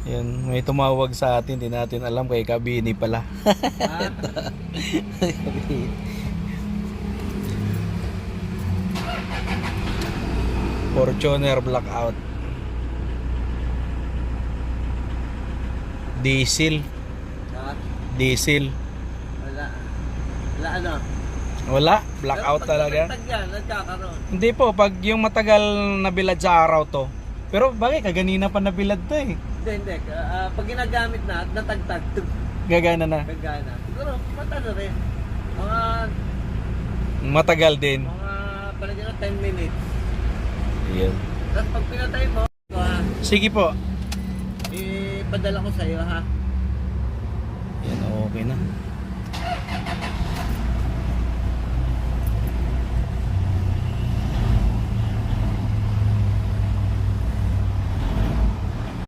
Yan, may tumawag sa atin, di natin alam, kay Kabini pala. Ah, Kabini. Fortuner blackout. Diesel. ah, Diesel. wala. Wala ano. Wala, blackout Pero pag talaga. natagtag yan, nagkakaroon. Hindi po, pag yung matagal nabilad sa araw to. Pero bakit kaganina pa nabilad to eh. Hindi. Pag ginagamit na at natagtag, Gagana na. gagana. Siguro, matagal rin. Mga, Matagal din. palagyan na 10 minutes. Yan. Tapos pag pinatay mo, Sige po. ipadala ko sa'yo ha. Yan, okay na.